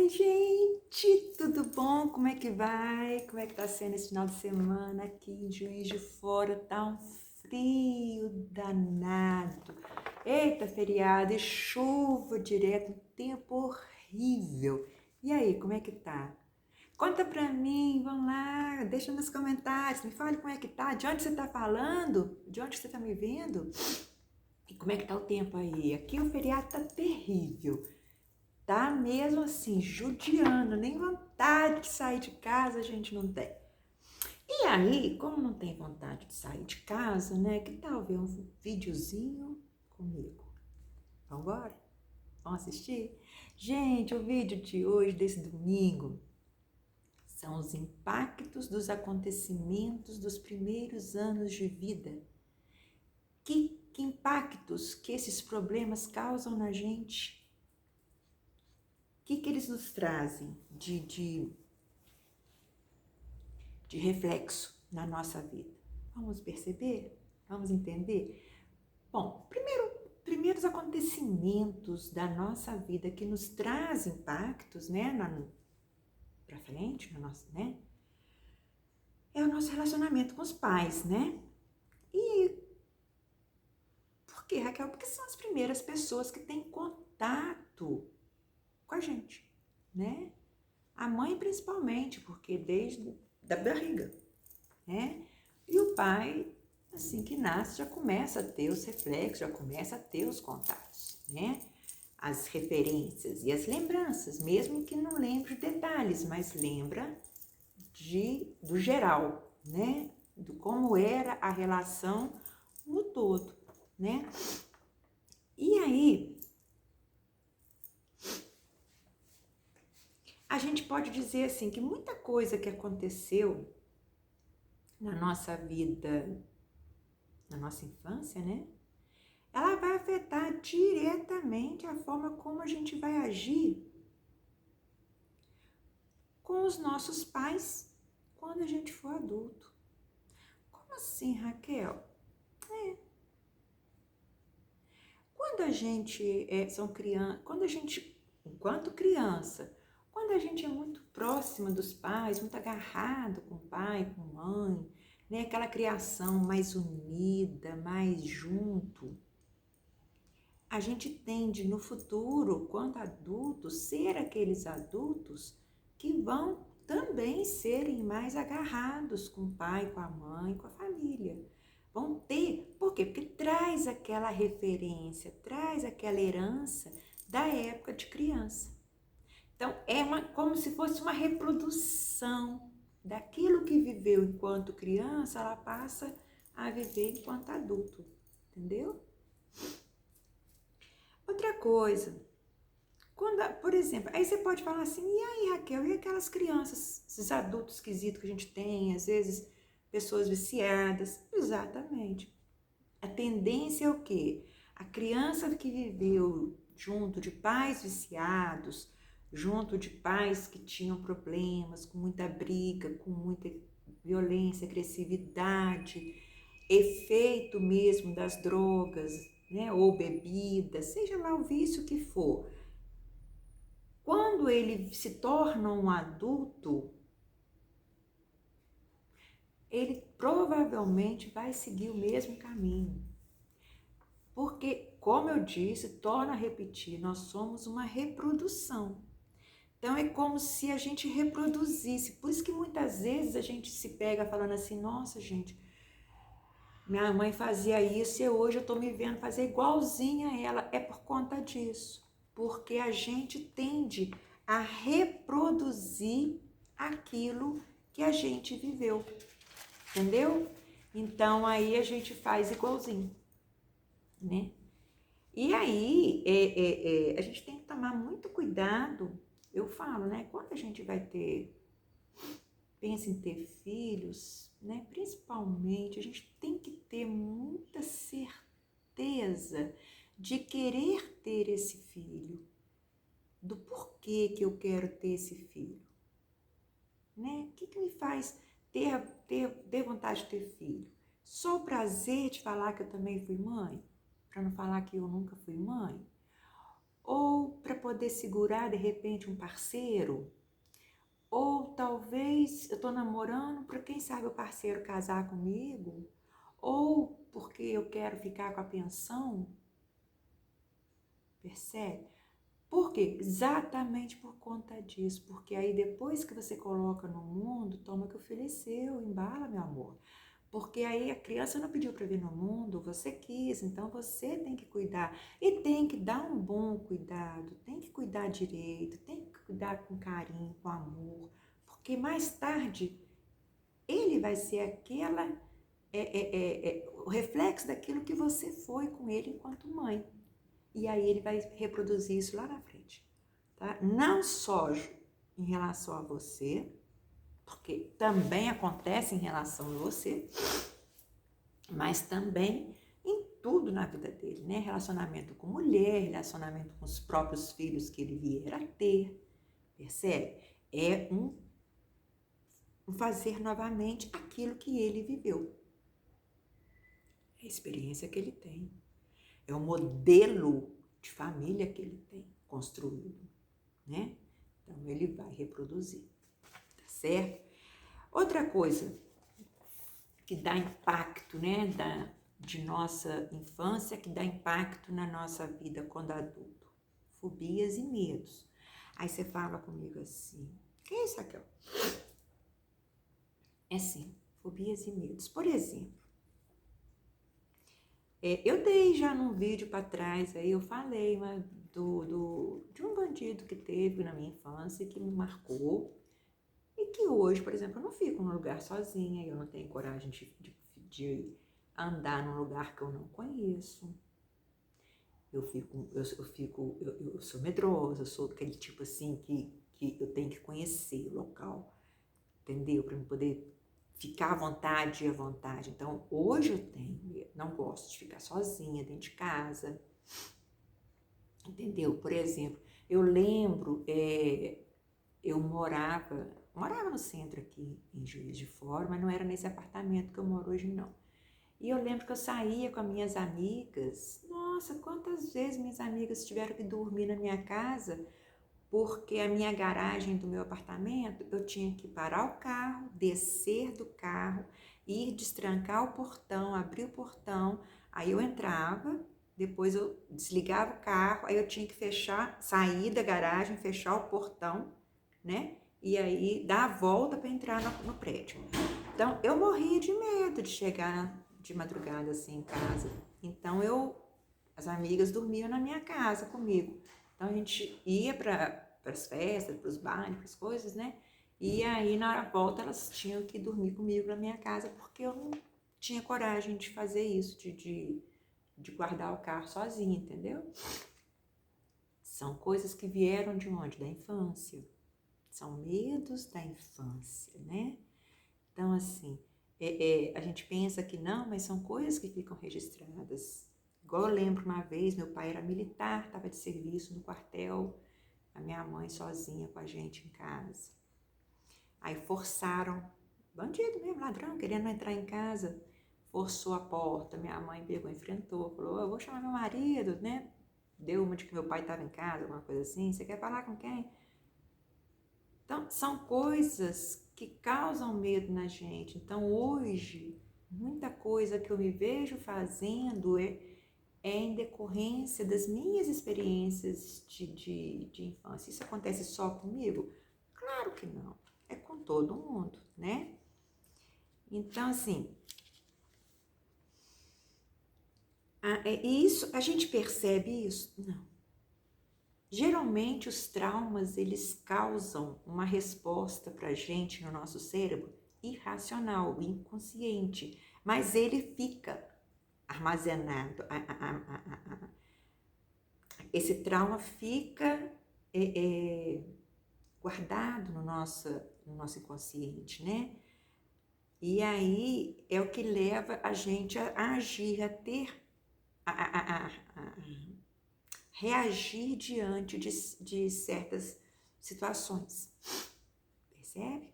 Oi, gente, tudo bom? Como é que vai? Como é que tá sendo esse final de semana aqui em Juiz de Fora? Tá um frio danado. Eita, feriado e chuva direto, um tempo horrível. E aí, como é que tá? Conta pra mim, vamos lá, deixa nos comentários, me fale como é que tá, de onde você tá falando, de onde você tá me vendo e como é que tá o tempo aí. Aqui o feriado tá terrível. Tá mesmo assim, judiando, nem vontade de sair de casa a gente não tem. E aí, como não tem vontade de sair de casa, né? Que tal ver um videozinho comigo? Vambora? Vamos assistir? Gente, o vídeo de hoje, desse domingo, são os impactos dos acontecimentos dos primeiros anos de vida. Que impactos que esses problemas causam na gente? O que eles nos trazem de reflexo na nossa vida? Vamos perceber? Vamos entender? Bom, primeiros acontecimentos da nossa vida que nos traz impactos, né, para frente, na nossa, né, é o nosso relacionamento com os pais, né? E por quê, Raquel? Porque são as primeiras pessoas que têm contato com a gente, né? A mãe principalmente, porque desde da barriga, né? E o pai, assim que nasce, já começa a ter os reflexos, já começa a ter os contatos, né? As referências e as lembranças, mesmo que não lembre de detalhes, mas lembra do geral, né? Do como era a relação no todo, né? E aí, a gente pode dizer assim que muita coisa que aconteceu na nossa vida, na nossa infância, né? Ela vai afetar diretamente a forma como a gente vai agir com os nossos pais quando a gente for adulto. Como assim, Raquel? Quando a gente são criança, quando a gente, enquanto criança, quando a gente é muito próxima dos pais, muito agarrado com o pai, com a mãe, né? Aquela criação mais unida, mais junto, a gente tende no futuro, quando adultos, ser aqueles adultos que vão também serem mais agarrados com o pai, com a mãe, com a família. Vão ter, por quê? Porque traz aquela referência, traz aquela herança da época de criança. Então, como se fosse uma reprodução daquilo que viveu enquanto criança, ela passa a viver enquanto adulto, entendeu? Outra coisa, por exemplo, aí você pode falar assim, e aí, Raquel, e aquelas crianças, esses adultos esquisitos que a gente tem, às vezes pessoas viciadas? Exatamente. A tendência é o quê? A criança que viveu junto de pais viciados, junto de pais que tinham problemas, com muita briga, com muita violência, agressividade, efeito mesmo das drogas, né, ou bebida, seja lá o vício que for. Quando ele se torna um adulto, ele provavelmente vai seguir o mesmo caminho. Porque, como eu disse, torno a repetir, nós somos uma reprodução. Então, é como se a gente reproduzisse. Por isso que muitas vezes a gente se pega falando assim, nossa, gente, minha mãe fazia isso e hoje eu estou me vendo fazer igualzinha a ela. É por conta disso. Porque a gente tende a reproduzir aquilo que a gente viveu. Entendeu? Então, aí a gente faz igualzinho, né? E aí, a gente tem que tomar muito cuidado, eu falo, né? Quando a gente pensa em ter filhos, né? Principalmente, a gente tem que ter muita certeza de querer ter esse filho, do porquê que eu quero ter esse filho, né? O que me faz ter vontade de ter filho? Só o prazer de falar que eu também fui mãe? Para não falar que eu nunca fui mãe? Ou para poder segurar, de repente, um parceiro. Ou talvez eu estou namorando para, quem sabe, o parceiro casar comigo. Ou porque eu quero ficar com a pensão. Percebe? Por quê? Exatamente por conta disso. Porque aí depois que você coloca no mundo, toma que o filho é seu, embala, meu amor. Porque aí a criança não pediu para vir no mundo, você quis, então você tem que cuidar. E tem que dar um bom cuidado, tem que cuidar direito, tem que cuidar com carinho, com amor. Porque mais tarde ele vai ser o reflexo daquilo que você foi com ele enquanto mãe. E aí ele vai reproduzir isso lá na frente. Tá? Não só em relação a você, porque também acontece em relação a você, mas também em tudo na vida dele, né? Relacionamento com mulher, relacionamento com os próprios filhos que ele vier a ter, percebe? É um fazer novamente aquilo que ele viveu. É a experiência que ele tem, é o modelo de família que ele tem construído, né? Então ele vai reproduzir, tá certo? Outra coisa que dá impacto, né, de nossa infância, que dá impacto na nossa vida quando adulto. Fobias e medos. Aí você fala comigo assim, que é isso, Raquel? É sim, fobias e medos. Por exemplo, eu dei já num vídeo para trás, aí eu falei de um bandido que teve na minha infância, que me marcou, e que hoje, por exemplo, eu não fico num lugar sozinha, eu não tenho coragem de andar num lugar que eu não conheço. Eu sou medrosa, eu sou aquele tipo assim que eu tenho que conhecer o local, entendeu? Para eu poder ficar à vontade. Então, hoje eu não gosto de ficar sozinha dentro de casa, entendeu? Por exemplo, eu lembro, eu morava no centro aqui, em Juiz de Fora, mas não era nesse apartamento que eu moro hoje, não. E eu lembro que eu saía com as minhas amigas. Nossa, quantas vezes minhas amigas tiveram que dormir na minha casa, porque a minha garagem do meu apartamento, eu tinha que parar o carro, descer do carro, ir destrancar o portão, abrir o portão, aí eu entrava, depois eu desligava o carro, aí eu tinha que sair da garagem, fechar o portão, né? E aí dar a volta para entrar no prédio. Então, eu morria de medo de chegar de madrugada assim em casa. Então, as amigas dormiam na minha casa comigo. Então, a gente ia para as festas, para os bailes, para as coisas, né? E aí, na volta, elas tinham que dormir comigo na minha casa, porque eu não tinha coragem de fazer isso, de guardar o carro sozinha, entendeu? São coisas que vieram de onde? Da infância. São medos da infância, né? Então, assim, a gente pensa que não, mas são coisas que ficam registradas. Igual eu lembro uma vez, meu pai era militar, estava de serviço no quartel, a minha mãe sozinha com a gente em casa. Aí forçaram, bandido mesmo, ladrão, querendo entrar em casa, forçou a porta, minha mãe pegou, enfrentou, falou, eu vou chamar meu marido, né? Deu uma de que meu pai estava em casa, alguma coisa assim, você quer falar com quem? Então, são coisas que causam medo na gente. Então, hoje, muita coisa que eu me vejo fazendo é em decorrência das minhas experiências de infância. Isso acontece só comigo? Claro que não. É com todo mundo, né? Então, assim, a gente percebe isso? Não. Geralmente os traumas, eles causam uma resposta pra gente no nosso cérebro irracional, inconsciente, mas ele fica armazenado, esse trauma fica guardado no nosso inconsciente, né? E aí é o que leva a gente a agir, a ter, a reagir diante de certas situações. Percebe?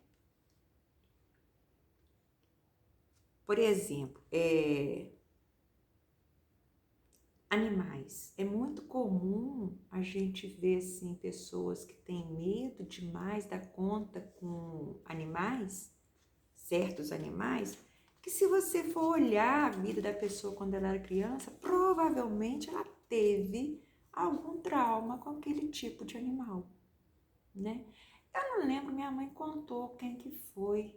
Por exemplo, Animais. É muito comum a gente ver assim, pessoas que têm medo demais da conta com animais, certos animais, que se você for olhar a vida da pessoa quando ela era criança, provavelmente ela teve algum trauma com aquele tipo de animal, né? Eu não lembro, minha mãe contou quem que foi.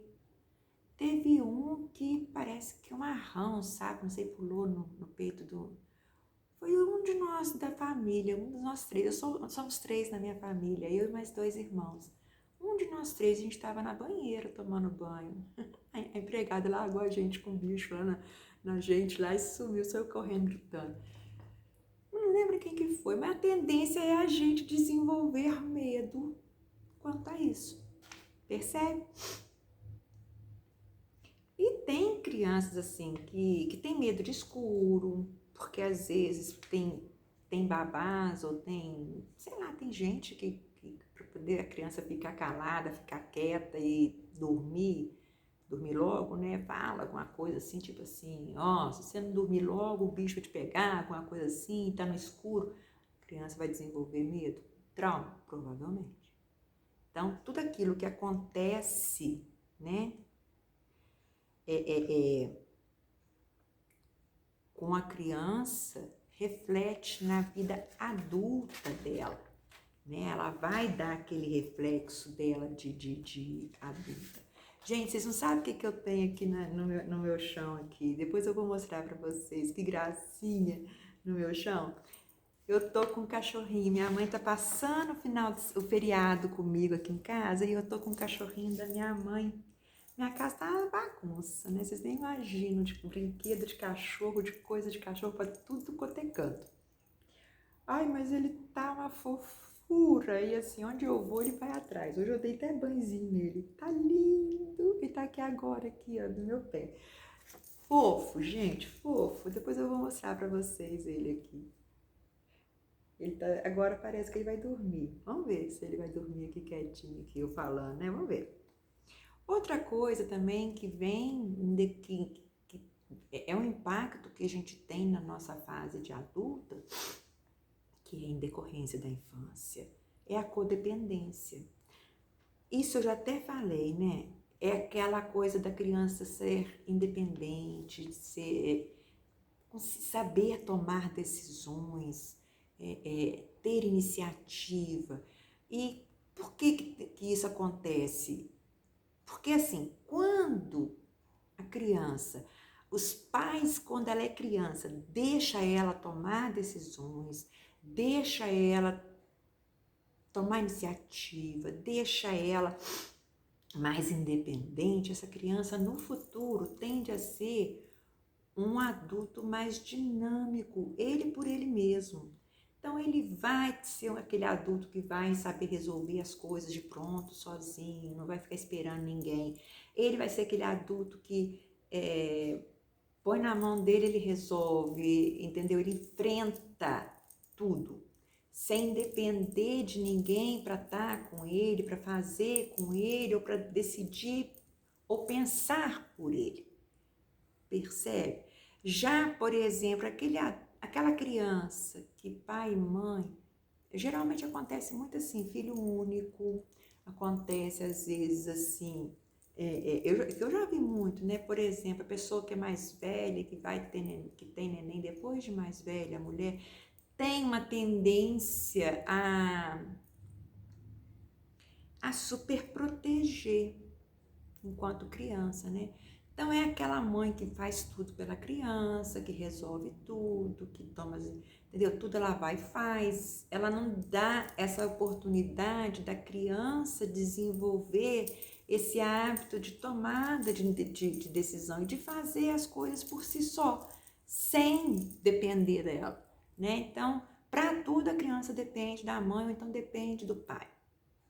Teve um que parece que uma rã, sabe? Não sei, pulou no peito do... Foi um de nós da família, um dos nós três. Somos três na minha família, eu e mais dois irmãos. Um de nós três, a gente estava na banheira tomando banho. A empregada largou a gente com o bicho lá na gente lá e sumiu, saiu correndo gritando. Não lembro quem que foi, mas a tendência é a gente desenvolver medo quanto a isso. Percebe? E tem crianças assim que tem medo de escuro, porque às vezes tem babás ou tem, sei lá, tem gente que para poder a criança ficar calada, ficar quieta e dormir logo, né? Fala alguma coisa assim, tipo assim, ó, se você não dormir logo, o bicho vai te pegar, alguma coisa assim, tá no escuro. A criança vai desenvolver medo, trauma, provavelmente. Então, tudo aquilo que acontece, né? Com a criança reflete na vida adulta dela, né? Ela vai dar aquele reflexo dela de adulta. Gente, vocês não sabem o que eu tenho aqui no meu chão aqui. Depois eu vou mostrar para vocês. Que gracinha no meu chão. Eu tô com um cachorrinho. Minha mãe tá passando o feriado comigo aqui em casa e eu tô com um cachorrinho da minha mãe. Minha casa tá uma bagunça, né? Vocês nem imaginam, tipo, brinquedo de cachorro, de coisa de cachorro pra tudo quanto é canto. Ai, mas ele tá uma fofura. E assim, onde eu vou, ele vai atrás. Hoje eu dei até banhozinho nele. Tá lindo. E tá aqui agora, aqui, ó, no meu pé. Fofo, gente, fofo. Depois eu vou mostrar pra vocês ele aqui. Ele tá, agora parece que ele vai dormir. Vamos ver se ele vai dormir aqui quietinho, aqui eu falando, né? Vamos ver. Outra coisa também que vem, que é um impacto que a gente tem na nossa fase de adulta, que é em decorrência da infância, é a codependência. Isso eu já até falei, né? É aquela coisa da criança ser independente, de saber tomar decisões, ter iniciativa. E por que isso acontece? Porque assim, quando a criança, os pais, quando ela é criança, deixa ela tomar decisões, deixa ela tomar iniciativa, deixa ela mais independente, essa criança no futuro tende a ser um adulto mais dinâmico, ele por ele mesmo. Então ele vai ser aquele adulto que vai saber resolver as coisas de pronto, sozinho, não vai ficar esperando ninguém. Ele vai ser aquele adulto que põe na mão dele, ele resolve, entendeu? Ele enfrenta tudo, sem depender de ninguém para estar com ele, para fazer com ele, ou para decidir, ou pensar por ele. Percebe? Já, por exemplo, aquela criança que pai e mãe, geralmente acontece muito assim, filho único, acontece às vezes assim, eu já vi muito, né? Por exemplo, a pessoa que é mais velha, que tem neném depois de mais velha, a mulher, tem uma tendência a super proteger enquanto criança, né? Então é aquela mãe que faz tudo pela criança, que resolve tudo, que toma, entendeu? Tudo ela vai e faz. Ela não dá essa oportunidade da criança desenvolver esse hábito de tomada de decisão e de fazer as coisas por si só, sem depender dela, né? Então, para tudo a criança depende da mãe ou então depende do pai.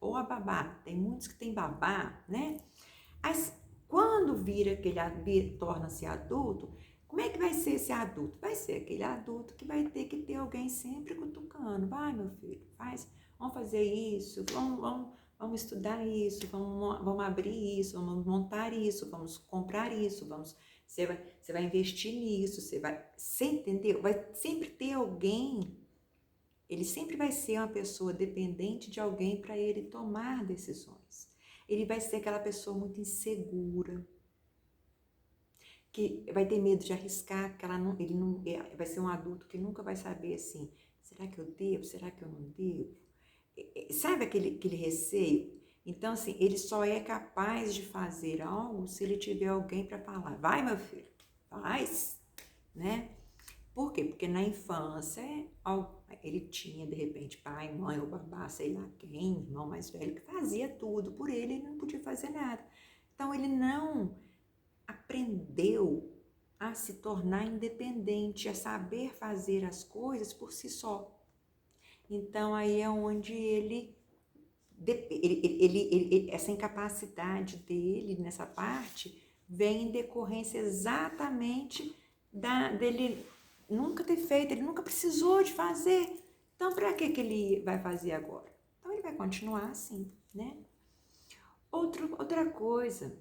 Ou a babá. Tem muitos que têm babá, né? Mas quando torna-se adulto, como é que vai ser esse adulto? Vai ser aquele adulto que vai ter que ter alguém sempre cutucando. Vai, meu filho, vamos fazer isso, vamos estudar isso, vamos abrir isso, vamos montar isso, vamos comprar isso, vamos, Você vai investir nisso, você entendeu? Vai sempre ter alguém, ele sempre vai ser uma pessoa dependente de alguém para ele tomar decisões. Ele vai ser aquela pessoa muito insegura, que vai ter medo de arriscar, porque ele não, vai ser um adulto que nunca vai saber assim, será que eu devo, será que eu não devo? Sabe aquele receio? Então, assim, ele só é capaz de fazer algo se ele tiver alguém para falar, vai meu filho, faz, né? Por quê? Porque na infância ele tinha, de repente, pai, mãe ou babá, sei lá quem, irmão mais velho, que fazia tudo por ele e não podia fazer nada. Então, ele não aprendeu a se tornar independente, a saber fazer as coisas por si só. Então, aí é onde essa incapacidade dele nessa parte vem em decorrência exatamente dele nunca ter feito, ele nunca precisou de fazer. Então, para que ele vai fazer agora? Então, ele vai continuar assim, né? Outra coisa,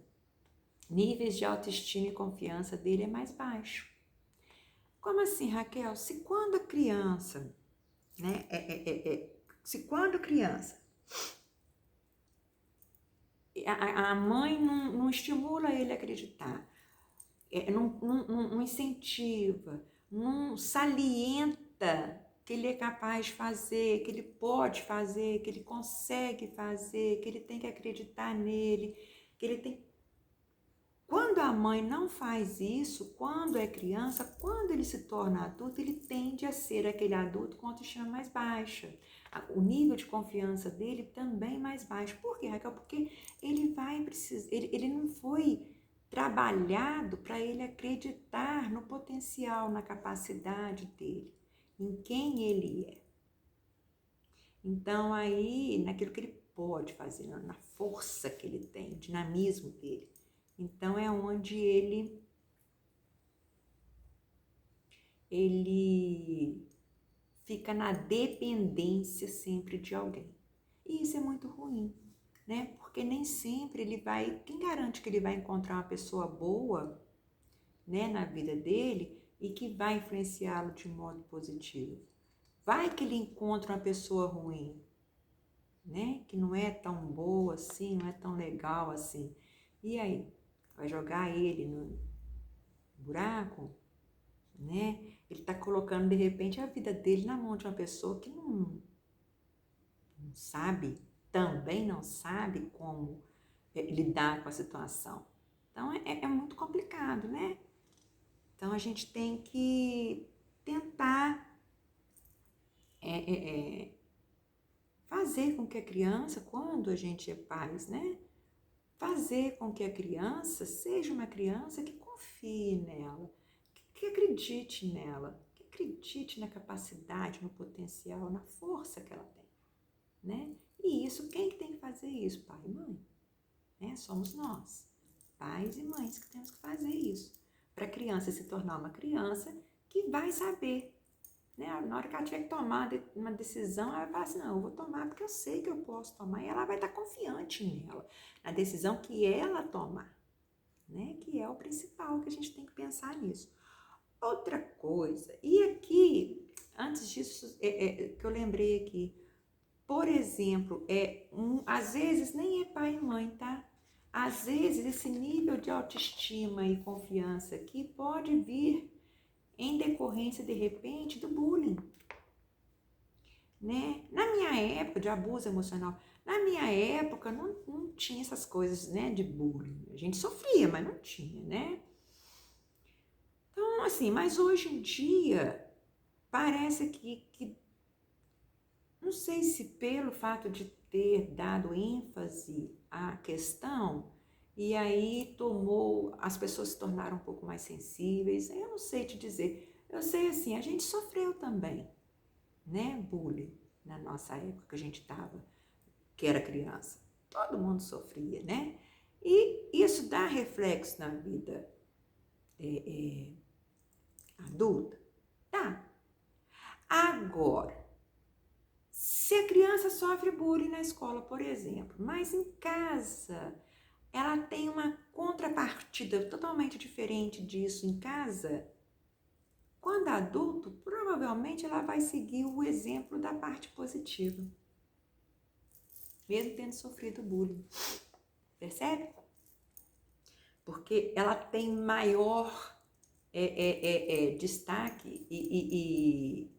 níveis de autoestima e confiança dele é mais baixo. Como assim, Raquel? Se quando a criança, né, se quando a criança, a mãe não estimula ele a acreditar, não incentiva, não salienta que ele é capaz de fazer, que ele pode fazer, que ele consegue fazer, que ele tem que acreditar nele, que ele tem. Quando a mãe não faz isso, quando é criança, quando ele se torna adulto, ele tende a ser aquele adulto com autoestima mais baixa. O nível de confiança dele também mais baixo. Por quê, Raquel? Porque ele vai precisar, ele não foi trabalhado para ele acreditar no potencial, na capacidade dele, em quem ele é. Então aí, naquilo que ele pode fazer, na força que ele tem, o dinamismo dele. Então é onde ele fica na dependência sempre de alguém. E isso é muito ruim, né? Porque nem sempre ele vai, quem garante que ele vai encontrar uma pessoa boa, né, na vida dele e que vai influenciá-lo de modo positivo? Vai que ele encontra uma pessoa ruim, né? Que não é tão boa assim, não é tão legal assim. E aí? Vai jogar ele no buraco, né? Ele está colocando, de repente, a vida dele na mão de uma pessoa que não sabe, também não sabe como lidar com a situação. Então, é muito complicado, né? Então, a gente tem que tentar fazer com que a criança, quando a gente é pais, né? Fazer com que a criança seja uma criança que confie nela, que acredite nela, que acredite na capacidade, no potencial, na força que ela tem, né? E isso, quem que tem que fazer isso? Pai e mãe, né? Somos nós, pais e mães, que temos que fazer isso, para a criança se tornar uma criança que vai saber, né? Na hora que ela tiver que tomar uma decisão, ela vai falar assim, não, eu vou tomar porque eu sei que eu posso tomar, e ela vai estar confiante nela, na decisão que ela tomar, né? Que é o principal, que a gente tem que pensar nisso. Outra coisa, e aqui, antes disso, que eu lembrei aqui, por exemplo, às vezes nem é pai e mãe, tá? Às vezes esse nível de autoestima e confiança aqui pode vir em decorrência, de repente, do bullying, né? Na minha época, de abuso emocional, na minha época não tinha essas coisas, né, de bullying. A gente sofria, mas não tinha, né? Então, assim, mas hoje em dia, parece que não sei se pelo fato de ter dado ênfase à questão, e aí as pessoas se tornaram um pouco mais sensíveis, eu não sei te dizer. Eu sei assim, a gente sofreu também, né, bullying, na nossa época que a gente que era criança. Todo mundo sofria, né? E isso dá reflexo na vida adulta? Tá. Agora, se a criança sofre bullying na escola, por exemplo, mas em casa ela tem uma contrapartida totalmente diferente disso em casa, quando adulto, provavelmente ela vai seguir o exemplo da parte positiva, mesmo tendo sofrido bullying. Percebe? Porque ela tem maior destaque e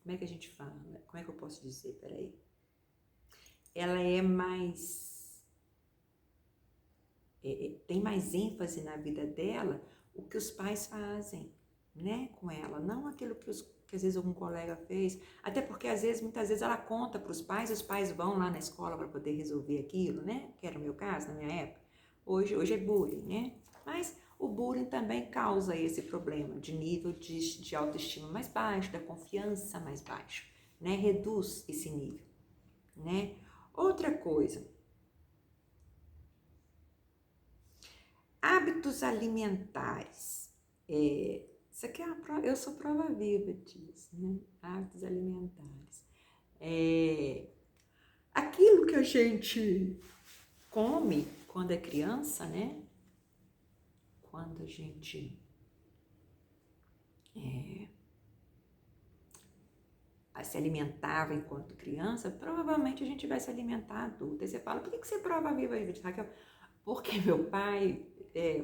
como é que a gente fala? Como é que eu posso dizer? Peraí. Ela é mais... tem mais ênfase na vida dela o que os pais fazem, né, com ela. Não aquilo que às vezes algum colega fez. Até porque, muitas vezes, ela conta para os pais vão lá na escola para poder resolver aquilo, né? Que era o meu caso, na minha época. Hoje é bullying, né? Mas o bullying também causa esse problema de nível de autoestima mais baixo, da confiança mais baixo, né? Reduz esse nível, né? Outra coisa, hábitos alimentares. Isso aqui eu sou prova viva disso, né? Hábitos alimentares. Aquilo que a gente come quando é criança, né? Quando a gente se alimentava enquanto criança, provavelmente a gente vai se alimentar adulta. Aí você fala, por que você é prova viva, Raquel? Porque meu pai,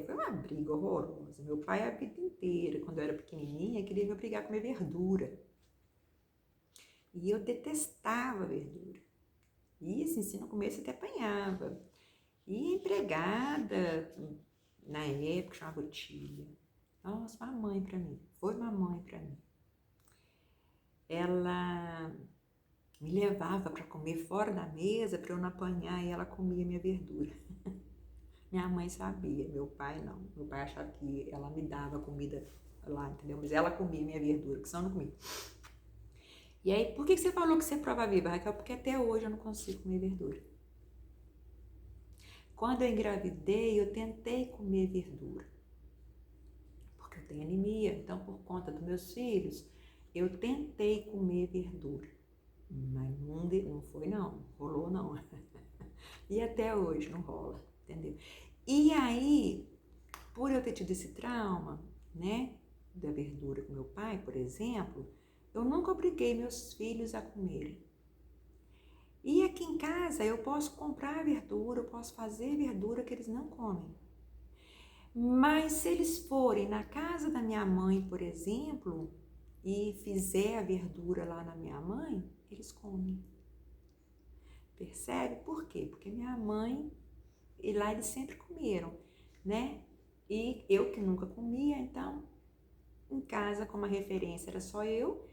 foi uma briga horrorosa. Meu pai a vida inteira, quando eu era pequenininha, queria me obrigar a comer verdura. E eu detestava verdura. E assim, no começo até apanhava. E empregada, na época, chamava tia. Nossa, uma mãe pra mim. Foi uma mãe pra mim. Ela me levava para comer fora da mesa para eu não apanhar e ela comia minha verdura. Minha mãe sabia, meu pai não. Meu pai achava que ela me dava comida lá, entendeu? Mas ela comia minha verdura, que senão eu não comia. E aí, por que você falou que você é prova viva, Raquel? Porque até hoje eu não consigo comer verdura. Quando eu engravidei, eu tentei comer verdura. Porque eu tenho anemia, então por conta dos meus filhos, eu tentei comer verdura. Mas não foi não, rolou não. E até hoje não rola, entendeu? E aí, por eu ter tido esse trauma, né, da verdura com meu pai, por exemplo, eu nunca obriguei meus filhos a comerem. E aqui em casa eu posso comprar verdura, eu posso fazer verdura que eles não comem. Mas se eles forem na casa da minha mãe, por exemplo, e fizer a verdura lá na minha mãe, eles comem. Percebe? Por quê? Porque minha mãe, e lá eles sempre comeram, né? E eu que nunca comia, então, em casa, como a referência era só eu,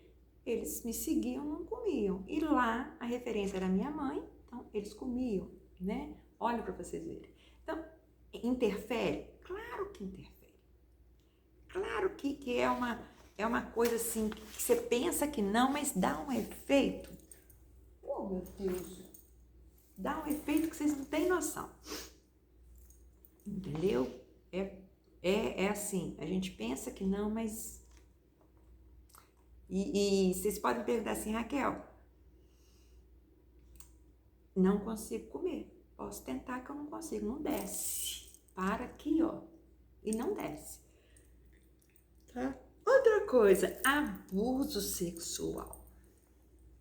eles me seguiam, não comiam. E lá, a referência era minha mãe, então, eles comiam, né? Olha para vocês verem. Então, interfere? Claro que interfere. Claro que é uma coisa assim, que você pensa que não, mas dá um efeito. Oh, meu Deus! Dá um efeito que vocês não têm noção. Entendeu? É assim, a gente pensa que não, mas... E vocês podem perguntar assim, Raquel, não consigo comer. Posso tentar que eu não consigo, não desce. Para aqui, ó, e não desce. Tá? Outra coisa, abuso sexual.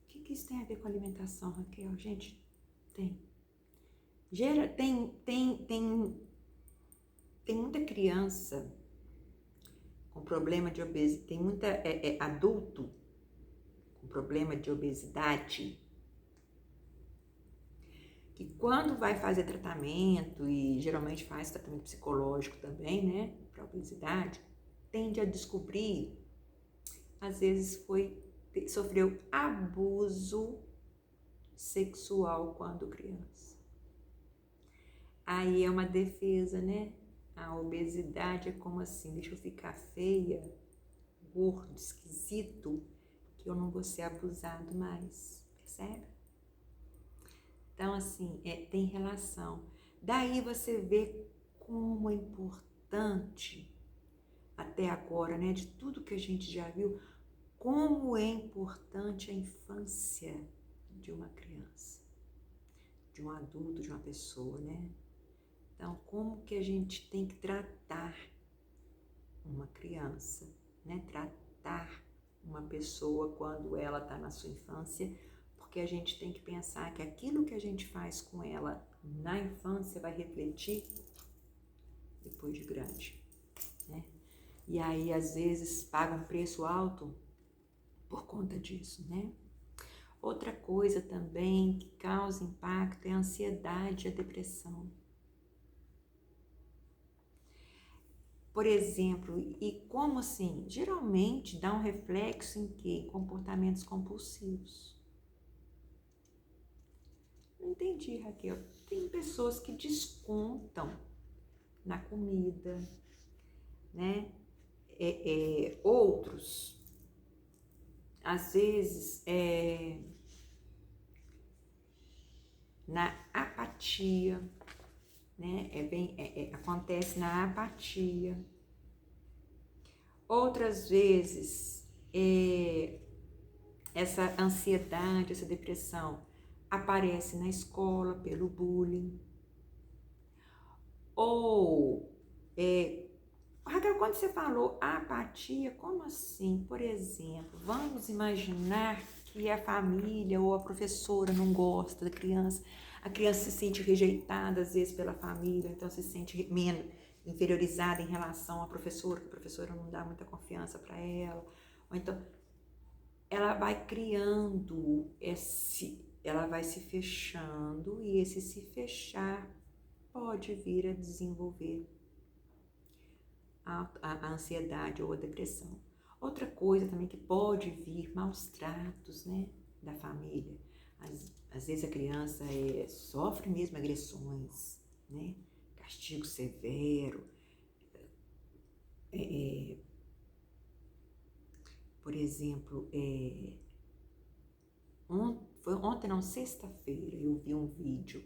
O que isso tem a ver com alimentação, Raquel? Gente, tem. Tem muita criança com problema de obesidade, tem muita adulto com problema de obesidade que quando vai fazer tratamento, e geralmente faz tratamento psicológico também, né, para obesidade, tende a descobrir, às vezes sofreu abuso sexual quando criança. Aí é uma defesa, né? A obesidade é como assim, deixa eu ficar feia, gordo, esquisito, que eu não vou ser abusado mais, percebe? Então, assim, tem relação. Daí você vê como é importante, até agora, né, de tudo que a gente já viu, como é importante a infância de uma criança, de um adulto, de uma pessoa, né? Então, como que a gente tem que tratar uma criança, né? Tratar uma pessoa quando ela está na sua infância, porque a gente tem que pensar que aquilo que a gente faz com ela na infância vai refletir depois de grande, né? E aí, às vezes, paga um preço alto por conta disso, né? Outra coisa também que causa impacto é a ansiedade e a depressão. Por exemplo, e como assim? Geralmente dá um reflexo em quê? Em comportamentos compulsivos. Não entendi, Raquel. Tem pessoas que descontam na comida, né? Outros, às vezes, na apatia, né? Acontece na apatia. Outras vezes, essa ansiedade, essa depressão aparece na escola pelo bullying. Ou, Raquel, quando você falou apatia, como assim? Por exemplo, vamos imaginar que a família ou a professora não gosta da criança, a criança se sente rejeitada às vezes pela família, então se sente menos inferiorizada em relação à professora, que a professora não dá muita confiança para ela, ou então ela vai criando ela vai se fechando e esse se fechar pode vir a desenvolver a ansiedade ou a depressão. Outra coisa também que pode vir, maus tratos, né, da família. Às vezes a criança sofre mesmo agressões, né, castigo severo. Por exemplo, ontem não, sexta-feira, eu vi um vídeo.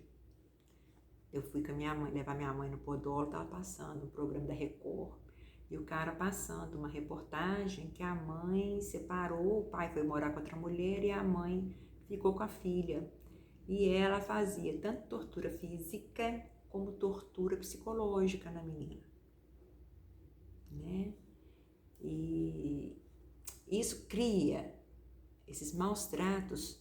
Eu fui com a minha mãe, levar minha mãe no podólogo, estava passando um programa da Record. E o cara passando uma reportagem que a mãe separou, o pai foi morar com outra mulher e a mãe ficou com a filha. E ela fazia tanto tortura física como tortura psicológica na menina, né? E isso cria esses maus tratos,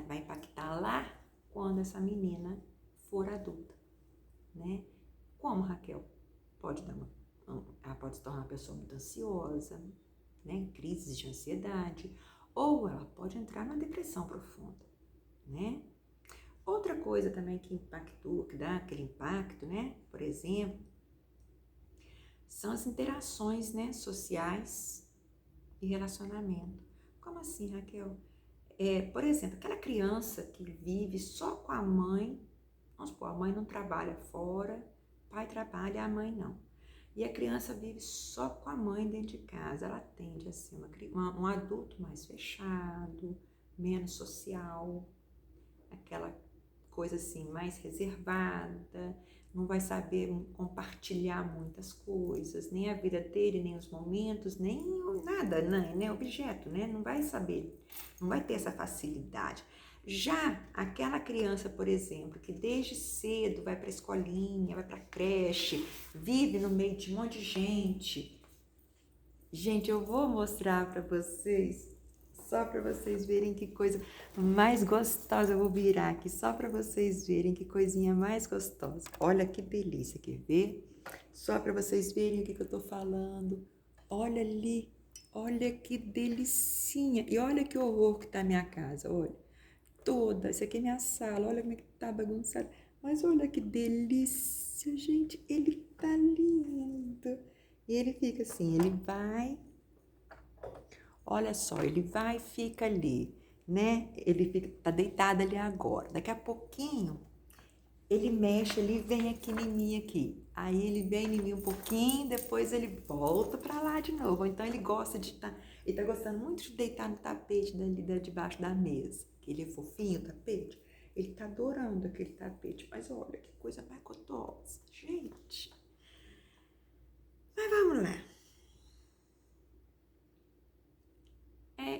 vai impactar lá quando essa menina for adulta, né? Como, Raquel? Ela pode se tornar uma pessoa muito ansiosa, né? Crises de ansiedade, ou ela pode entrar numa depressão profunda, né? Outra coisa também que impactou, que dá aquele impacto, né? Por exemplo, são as interações, né, sociais e relacionamento. Como assim, Raquel? Por exemplo, aquela criança que vive só com a mãe, vamos supor, a mãe não trabalha fora, o pai trabalha, a mãe não. E a criança vive só com a mãe dentro de casa, ela tende a ser um adulto mais fechado, menos social, aquela coisa assim, mais reservada, não vai saber compartilhar muitas coisas, nem a vida dele, nem os momentos, nem nada, nem objeto, né? Não vai saber, não vai ter essa facilidade. Já aquela criança, por exemplo, que desde cedo vai para a escolinha, vai para a creche, vive no meio de um monte de gente. Gente, eu vou mostrar para vocês, só para vocês verem que coisa mais gostosa. Eu vou virar aqui só para vocês verem que coisinha mais gostosa. Olha que delícia, quer ver? Só para vocês verem o que eu tô falando. Olha ali, olha que delicinha. E olha que horror que tá a minha casa, olha. Toda, essa aqui é minha sala, olha como é que tá bagunçada. Mas olha que delícia, gente, ele tá lindo. E ele fica assim, ele vai, olha só, ele vai e fica ali, né? Ele fica, tá deitado ali agora. Daqui a pouquinho, ele mexe, ele vem aqui em mim aqui. Aí ele vem em mim um pouquinho, depois ele volta pra lá de novo. Então ele gosta de estar, ele tá gostando muito de deitar no tapete dali debaixo da mesa. Que ele é fofinho, o tapete. Ele tá adorando aquele tapete, mas olha que coisa mais gostosa, gente. Mas vamos lá.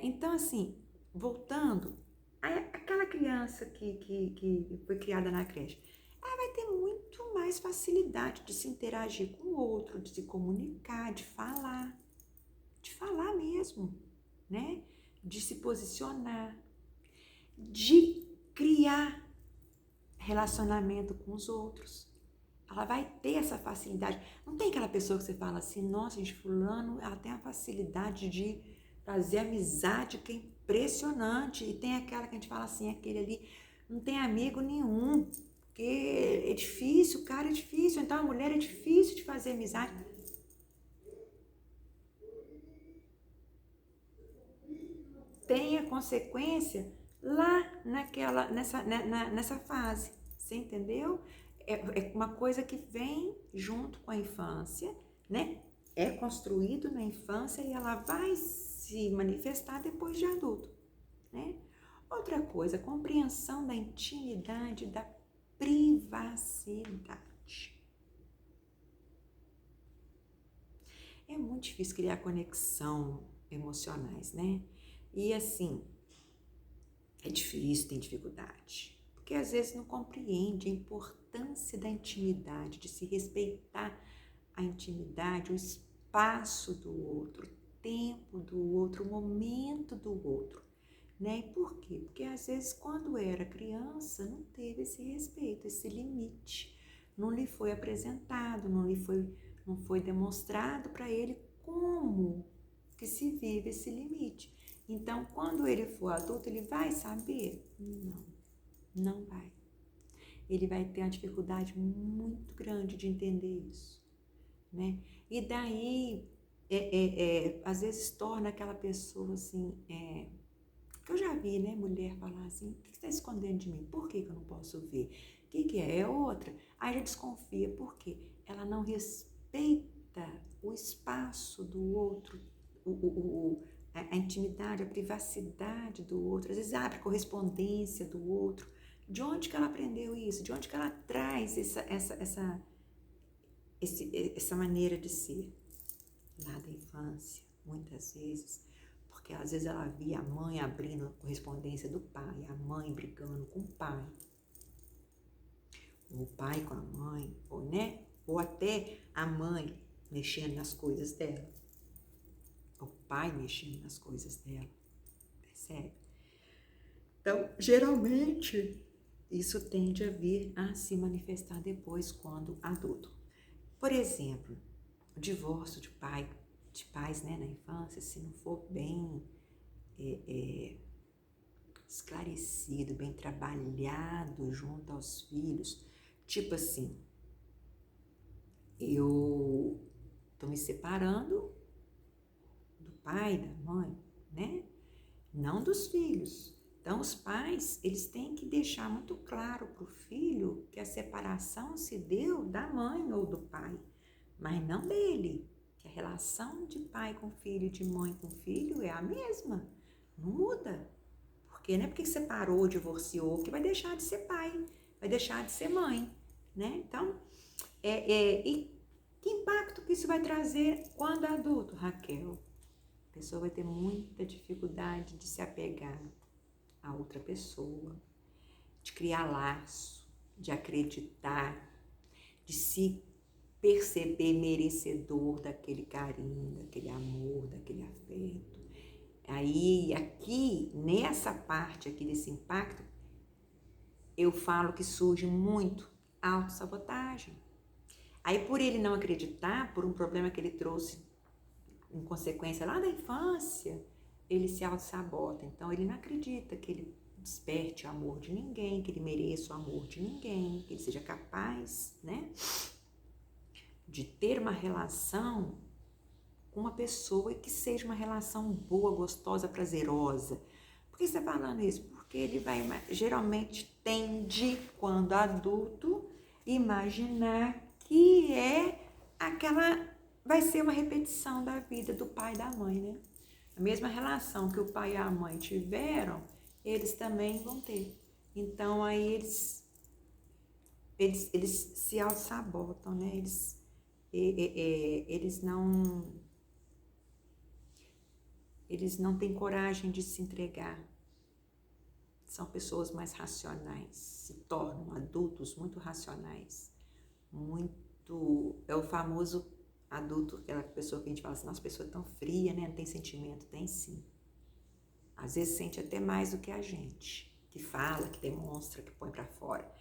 Então assim, voltando, Aquela criança que foi criada na creche, ela vai ter muito mais facilidade de se interagir com o outro, de se comunicar, de falar mesmo, né? De se posicionar, de criar relacionamento com os outros. Ela vai ter essa facilidade. Não tem aquela pessoa que você fala assim, nossa, gente, fulano, ela tem a facilidade de fazer amizade que é impressionante. E tem aquela que a gente fala assim, aquele ali não tem amigo nenhum, porque é difícil, o cara é difícil, então a mulher é difícil de fazer amizade. Tem a consequência lá nessa fase, você entendeu? É uma coisa que vem junto com a infância, né? É construído na infância e ela vai se manifestar depois de adulto, né? Outra coisa, compreensão da intimidade, da privacidade. É muito difícil criar conexão emocionais, né? E assim, é difícil, tem dificuldade. Porque às vezes não compreende a importância da intimidade, de se respeitar a intimidade, o espaço do outro, o tempo do outro, o momento do outro, né? E por quê? Porque às vezes quando era criança não teve esse respeito, esse limite, não lhe foi apresentado, não foi demonstrado para ele como que se vive esse limite. Então, quando ele for adulto, ele vai saber? Não vai. Ele vai ter uma dificuldade muito grande de entender isso, né? E daí, às vezes torna aquela pessoa assim, que eu já vi, né, mulher falar assim, o que você está escondendo de mim? Por que eu não posso ver? O que é? É outra. Aí já desconfia, por quê? Ela não respeita o espaço do outro, a intimidade, a privacidade do outro, às vezes abre correspondência do outro. De onde que ela aprendeu isso? De onde que ela traz essa maneira de ser? Lá da infância, muitas vezes, porque às vezes ela via a mãe abrindo a correspondência do pai, a mãe brigando com o pai com a mãe, ou, né? Ou até a mãe mexendo nas coisas dela, o pai mexendo nas coisas dela, percebe? Então, geralmente, isso tende a vir a se manifestar depois quando adulto. Por exemplo, o divórcio de pais, né, na infância, se não for bem esclarecido, bem trabalhado junto aos filhos, tipo assim, eu tô me separando do pai, da mãe, né? Não dos filhos. Então, os pais, eles têm que deixar muito claro para o filho que a separação se deu da mãe ou do pai, mas não dele. Que a relação de pai com filho, de mãe com filho é a mesma, não muda. Porque não é porque separou, divorciou, que vai deixar de ser pai, vai deixar de ser mãe, né? Então, e que impacto que isso vai trazer quando adulto, Raquel? A pessoa vai ter muita dificuldade de se apegar a outra pessoa, de criar laço, de acreditar, de se perceber merecedor daquele carinho, daquele amor, daquele afeto. Aí, aqui, nessa parte aqui desse impacto, eu falo que surge muito autossabotagem. Aí, por ele não acreditar, por um problema que ele trouxe em consequência lá da infância, ele se auto-sabota. Então, ele não acredita que ele desperte o amor de ninguém, que ele mereça o amor de ninguém, que ele seja capaz, né, de ter uma relação com uma pessoa que seja uma relação boa, gostosa, prazerosa. Por que você está falando isso? Porque ele vai, geralmente, tende, quando adulto, imaginar que vai ser uma repetição da vida do pai e da mãe, né? A mesma relação que o pai e a mãe tiveram, eles também vão ter. Então, aí eles se auto-sabotam, né? Eles não têm coragem de se entregar, são pessoas mais racionais, se tornam adultos muito racionais, é o famoso adulto, aquela pessoa que a gente fala assim, nossa, pessoa é tão fria, né? Não tem sentimento. Tem sim. Às vezes sente até mais do que a gente, que fala, que demonstra, que põe pra fora.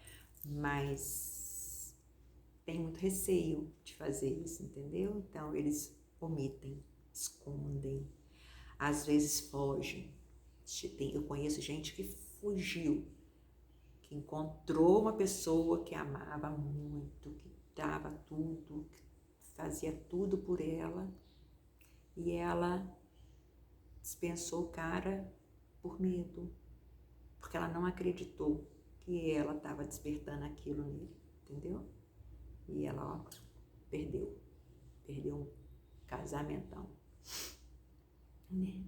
Mas tem muito receio de fazer isso, entendeu? Então eles omitem, escondem, às vezes fogem. Eu conheço gente que fugiu, que encontrou uma pessoa que amava muito, que dava tudo, que fazia tudo por ela, e ela dispensou o cara por medo, porque ela não acreditou que ela estava despertando aquilo nele, entendeu? E ela, ó, perdeu um casamentão, né?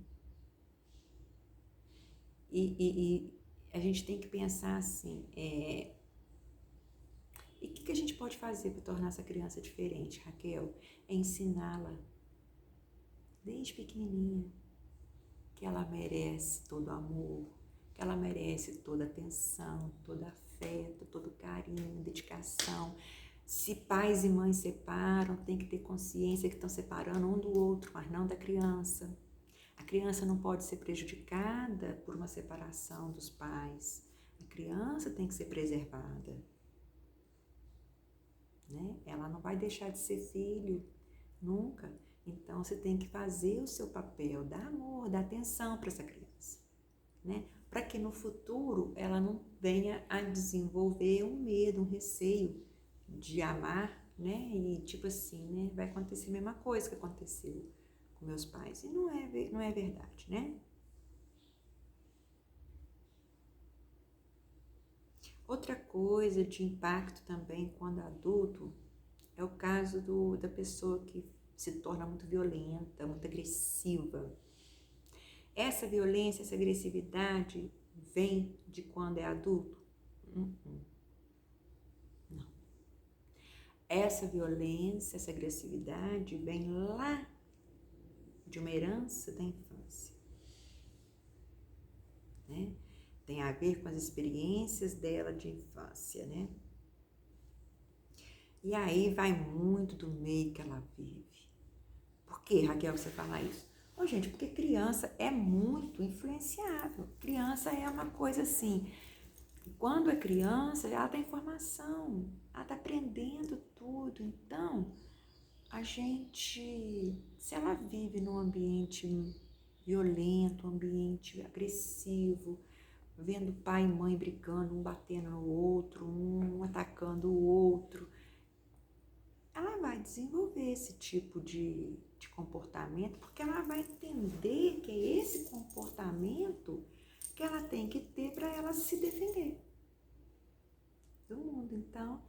E a gente tem que pensar assim, e o que a gente pode fazer para tornar essa criança diferente, Raquel? É ensiná-la, desde pequenininha, que ela merece todo amor, que ela merece toda atenção, todo afeto, todo carinho, dedicação. Se pais e mães separam, tem que ter consciência que estão separando um do outro, mas não da criança. A criança não pode ser prejudicada por uma separação dos pais. A criança tem que ser preservada, né? Ela não vai deixar de ser filho, nunca. Então, você tem que fazer o seu papel, dar amor, dar atenção para essa criança, né? Para que no futuro ela não venha a desenvolver um medo, um receio de amar, né? E tipo assim, né? Vai acontecer a mesma coisa que aconteceu com meus pais. E não é verdade, né? Outra coisa de impacto também quando adulto é o caso da pessoa que se torna muito violenta, muito agressiva. Essa violência, essa agressividade vem de quando é adulto? Não. Essa violência, essa agressividade vem lá de uma herança da infância, né? Tem a ver com as experiências dela de infância, né? E aí vai muito do meio que ela vive. Por que, Raquel, você fala isso? Ô, gente, porque criança é muito influenciável. Criança é uma coisa assim, quando é criança, ela tem informação, ela está aprendendo tudo. Então, a gente, se ela vive num ambiente violento, um ambiente agressivo, vendo pai e mãe brigando, um batendo no outro, um atacando o outro, ela vai desenvolver esse tipo de comportamento, porque ela vai entender que é esse comportamento que ela tem que ter para ela se defender do mundo. Então,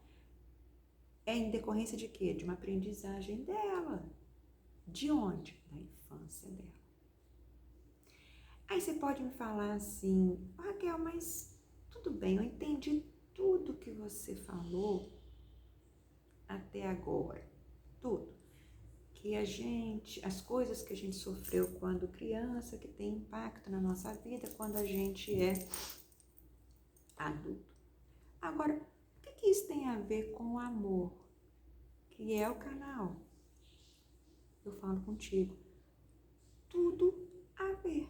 é em decorrência de quê? De uma aprendizagem dela. De onde? Da infância dela. Aí você pode me falar assim, Raquel, mas tudo bem, eu entendi tudo que você falou até agora, tudo. Que as coisas que a gente sofreu quando criança, que tem impacto na nossa vida quando a gente é adulto. Agora, o que isso tem a ver com o amor? Que é o canal. Eu falo contigo. Tudo a ver.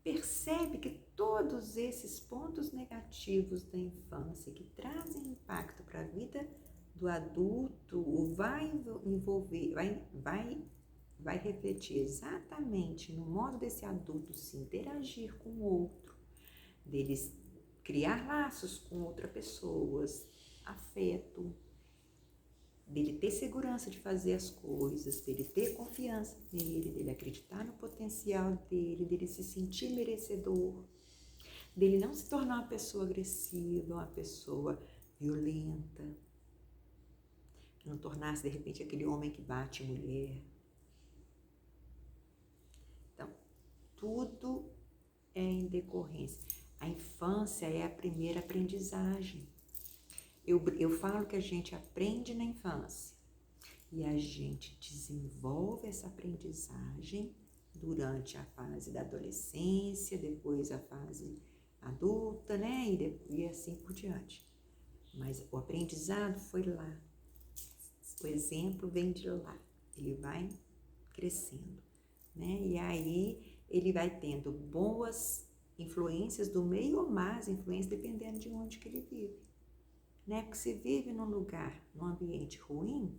Percebe que todos esses pontos negativos da infância que trazem impacto para a vida do adulto vai envolver, vai refletir exatamente no modo desse adulto se interagir com o outro, deles criar laços com outras pessoas, afeto, dele ter segurança de fazer as coisas, dele ter confiança nele, dele acreditar no potencial dele se sentir merecedor, dele não se tornar uma pessoa agressiva, uma pessoa violenta, não tornar-se de repente aquele homem que bate mulher. Então, tudo é em decorrência. A infância é a primeira aprendizagem. Eu falo que a gente aprende na infância e a gente desenvolve essa aprendizagem durante a fase da adolescência, depois a fase adulta, né? E assim por diante. Mas o aprendizado foi lá. O exemplo vem de lá. Ele vai crescendo, né? E aí ele vai tendo boas influências do meio ou más influências, dependendo de onde que ele vive, né? Porque se vive num lugar, num ambiente ruim,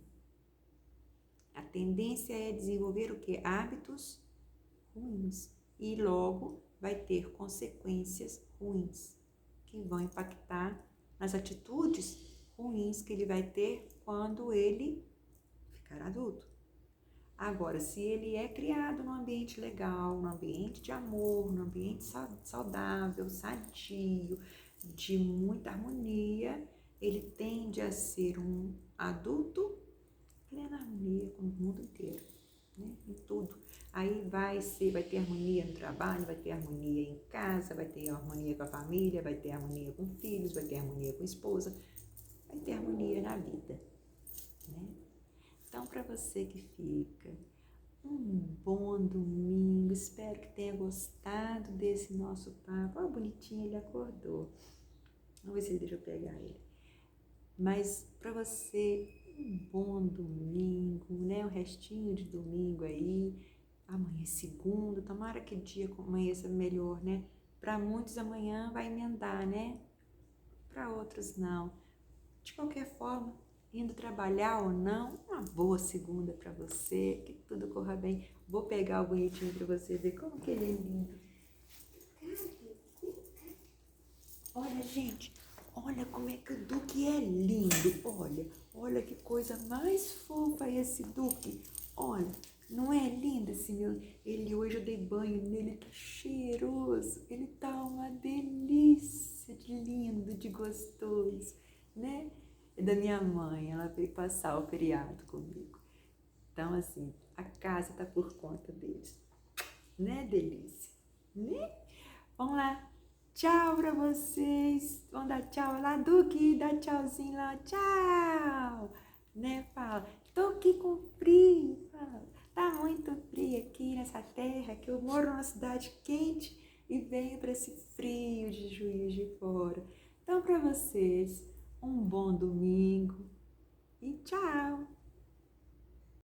a tendência é desenvolver o quê? Hábitos ruins. E logo vai ter consequências ruins, que vão impactar nas atitudes ruins que ele vai ter quando ele ficar adulto. Agora, se ele é criado num ambiente legal, num ambiente de amor, num ambiente saudável, sadio, de muita harmonia, ele tende a ser um adulto plena harmonia com o mundo inteiro, né? Em tudo. Aí vai ter harmonia no trabalho, vai ter harmonia em casa, vai ter harmonia com a família, vai ter harmonia com filhos, vai ter harmonia com a esposa, vai ter harmonia na vida, né? Então, para você que fica, um bom domingo, espero que tenha gostado desse nosso papo. Ó, bonitinho, ele acordou. Vamos ver se deixa eu pegar ele. Mas para você, um bom domingo, né? O restinho de domingo aí. Amanhã é segunda, tomara que o dia amanheça melhor, né? Para muitos amanhã vai emendar, né? Para outros não. De qualquer forma, indo trabalhar ou não, uma boa segunda para você, que tudo corra bem. Vou pegar o bonitinho para você ver como que ele é lindo. Olha, gente, olha como é que o Duque é lindo. Olha que coisa mais fofa esse Duque. Olha, não é lindo esse meu? Ele hoje eu dei banho nele, tá cheiroso. Ele tá uma delícia de lindo, de gostoso, né? É da minha mãe, ela veio passar o feriado comigo. Então, assim, a casa tá por conta deles. Né, delícia? Né? Vamos lá. Tchau pra vocês. Vamos dar tchau lá, Duque. Dá tchauzinho lá. Tchau. Né? Fala. Tô aqui com frio. Fala. Tá muito frio aqui nessa terra, que eu moro numa cidade quente e venho para esse frio de Juiz de Fora. Então, para vocês, um bom domingo e tchau.